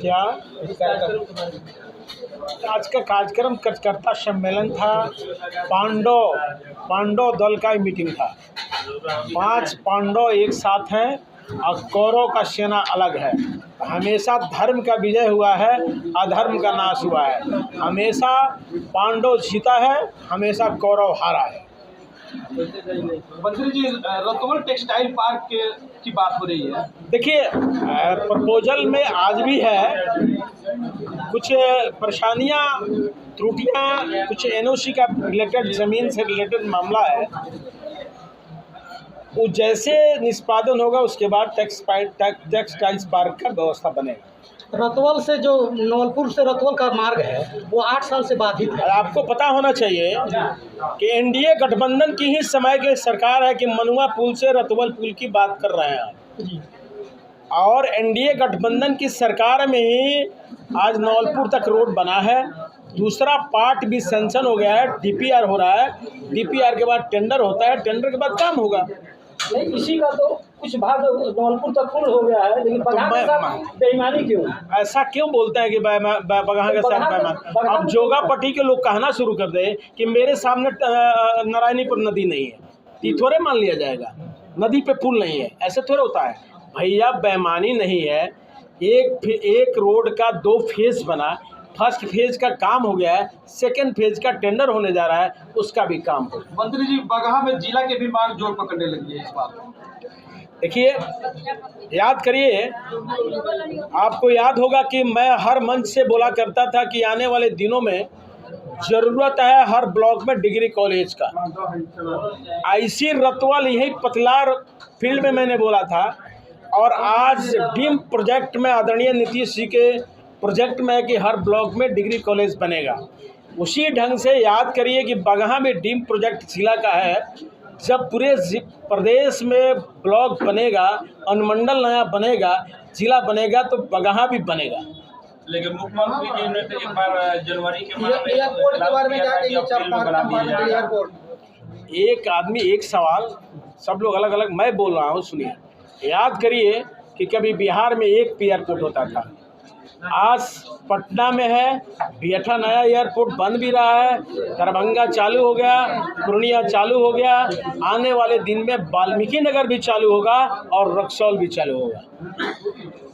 क्या आज का कार्यक्रम कार्यकर्ता सम्मेलन था। पांडव दल का ही मीटिंग था। 5 पांडव एक साथ हैं और कौरव का सेना अलग है। हमेशा धर्म का विजय हुआ है, अधर्म का नाश हुआ है। हमेशा पांडव जीता है, हमेशा कौरव हारा है। मंत्री जी, रतौल टेक्सटाइल पार्क की बात हो रही है। देखिए, प्रपोजल में आज भी है कुछ परेशानियां, त्रुटियां, कुछ एनओसी का रिलेटेड, ज़मीन से रिलेटेड मामला है। वो जैसे निष्पादन होगा उसके बाद टेक्सटाइल्स पार्क का व्यवस्था बनेगा। रतौल से जो नवलपुर से रतौल का मार्ग है वो 8 साल से बाधित है। आपको पता होना चाहिए कि एनडीए गठबंधन की ही समय की सरकार है कि मनुआ पुल से रतौल पुल की बात कर रहे हैं आप। और एनडीए गठबंधन की सरकार में ही आज नवलपुर तक रोड बना है। दूसरा पार्ट भी सैंक्शन हो गया है, डीपीआर हो रहा है। डीपीआर के बाद टेंडर होता है, टेंडर के बाद काम होगा। नहीं, इसी का तो कुछ भाग नवलपुर तक फुल हो गया है, लेकिन बगहा के साथ बेईमानी क्यों? ऐसा क्यों बोलते हैं कि बगहा के साथ बेईमानी? अब जोगापट्टी के लोग कहना शुरू कर दे कि मेरे सामने नारायणीपुर नदी नहीं है, ये थोड़े मान लिया जाएगा। नदी पे पुल नहीं है, ऐसे थोड़े होता है भैया। बेईमानी नहीं है। एक रोड का 2 फेज बना। फर्स्ट फेज का काम हो गया है, सेकेंड फेज का टेंडर होने जा रहा है, उसका भी काम हो। मंत्री जी, बगहा में जिला के भी मांग जोर पकड़ने लगी है इस बार। देखिए, याद करिए, आपको याद होगा कि मैं हर मंच से बोला करता था कि आने वाले दिनों में ज़रूरत है हर ब्लॉक में डिग्री कॉलेज का। आईसी रतौल यही पतलार फील्ड में मैंने बोला था। और आज डीम प्रोजेक्ट में आदरणीय नीतीश जी के प्रोजेक्ट में है कि हर ब्लॉक में डिग्री कॉलेज बनेगा। उसी ढंग से याद करिए कि बगहा में डीम प्रोजेक्ट जिला का है। जब पूरे प्रदेश में ब्लॉक बनेगा, अनुमंडल नया बनेगा, जिला बनेगा, तो बगहा भी बनेगा। लेकिन मुख्यमंत्री जी ने तो एक बार जनवरी के एयरपोर्ट के बारे में क्या कहिए? एयरपोर्ट, एक आदमी एक सवाल, सब लोग अलग अलग, मैं बोल रहा हूँ, सुनिए। याद करिए कि कभी बिहार में एक एयरपोर्ट होता था, आज पटना में है, बिहटा नया एयरपोर्ट बन भी रहा है, दरभंगा चालू हो गया, पूर्णिया चालू हो गया, आने वाले दिन में वाल्मीकि नगर भी चालू होगा और रक्सौल भी चालू होगा।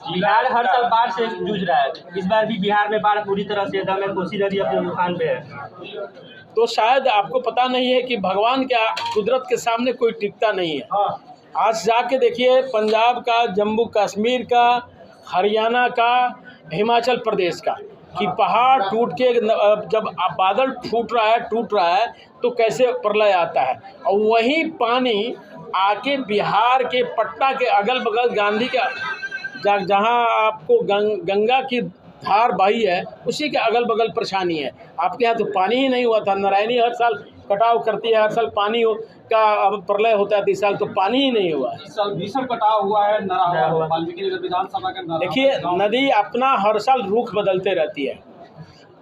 बिहार हर साल बाढ़ से जूझ रहा है। इस बार भी बिहार में बाढ़ पूरी तरह से दम है, कोसी नदी अपने उफान पे है। तो शायद आपको पता नहीं है कि भगवान क्या, कुदरत के सामने कोई टिकता नहीं है। आज जाके देखिए, पंजाब का, जम्मू कश्मीर का, हरियाणा का, हिमाचल प्रदेश का, कि पहाड़ टूट के जब बादल टूट रहा है तो कैसे प्रलय आता है। और वही पानी आके बिहार के पटना के अगल बगल, गांधी का जहाँ आपको गंगा की धार बही है, उसी के अगल बगल परेशानी है। आपके यहाँ तो पानी ही नहीं हुआ था। नारायणी हर साल कटाव करती है, हर साल पानी का अब प्रलय होता है, तो इस साल तो पानी ही नहीं हुआ। इस साल भीषण कटाव हुआ है, नरा हुआ वाल्मीकि नगर विधानसभा का नरा। देखिए, नदी अपना हर साल रुख बदलते रहती है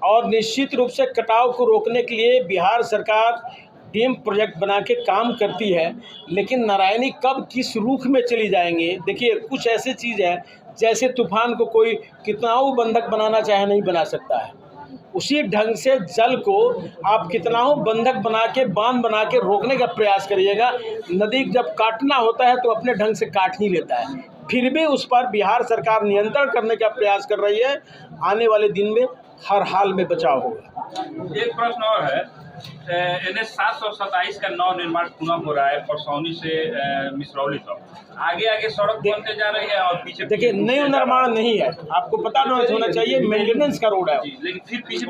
और निश्चित रूप से कटाव को रोकने के लिए बिहार सरकार डीम प्रोजेक्ट बना के काम करती है। लेकिन नारायणी कब किस रुख में चली जाएंगे, देखिए, कुछ ऐसी चीज़ है जैसे तूफान को कोई कितना बंधक बनाना चाहे नहीं बना सकता है, उसी ढंग से जल को आप कितना बंधक बना के, बांध बना के रोकने का प्रयास करिएगा। नदी जब काटना होता है तो अपने ढंग से काट ही लेता है। फिर भी उस पर बिहार सरकार नियंत्रण करने का प्रयास कर रही है। आने वाले दिन में हर हाल में बचाव होगा। एक प्रश्न और है, NH 727 का नव निर्माण पुनः हो रहा है परसौनी से मिसरौली तक। आगे सड़क बनते जा रही है और पीछे देखिए, नया निर्माण नहीं है, आपको पता होना चाहिए। मेंटेनेंस का रोड है, लेकिन फिर पीछे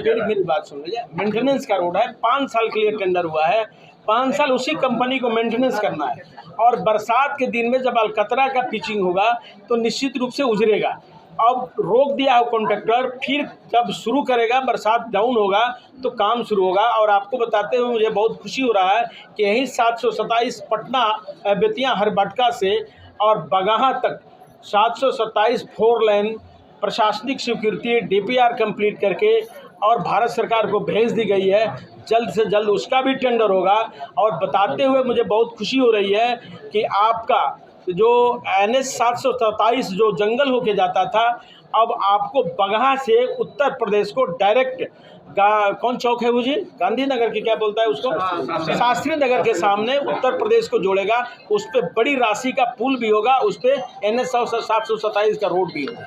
फिर मेरी बात सुन लीजिए। मेंटेनेंस का रोड है, 5 साल के लिए टेंडर हुआ है। 5 साल उसी कंपनी को मेंटेनेंस करना है। और बरसात के दिन में जब अलकतरा का पिचिंग होगा तो निश्चित रूप से उजरेगा। अब रोक दिया हो कॉन्ट्रैक्टर, फिर जब शुरू करेगा, बरसात डाउन होगा तो काम शुरू होगा। और आपको बताते हुए मुझे बहुत खुशी हो रहा है कि यही 727 पटना बेतिया हरबटका से और बगहा तक 727 4 लेन प्रशासनिक स्वीकृति डीपीआर कंप्लीट करके और भारत सरकार को भेज दी गई है। जल्द से जल्द उसका भी टेंडर होगा। और बताते हुए मुझे बहुत खुशी हो रही है कि आपका जो NH 727 जो जंगल होके जाता था, अब आपको बगहा से उत्तर प्रदेश को डायरेक्ट कौन चौक है वो जी, गांधीनगर की क्या बोलता है उसको, शास्त्री नगर के सामने उत्तर प्रदेश को जोड़ेगा। उस पर बड़ी राशि का पुल भी होगा, उस पर NH 727 का रोड भी होगा।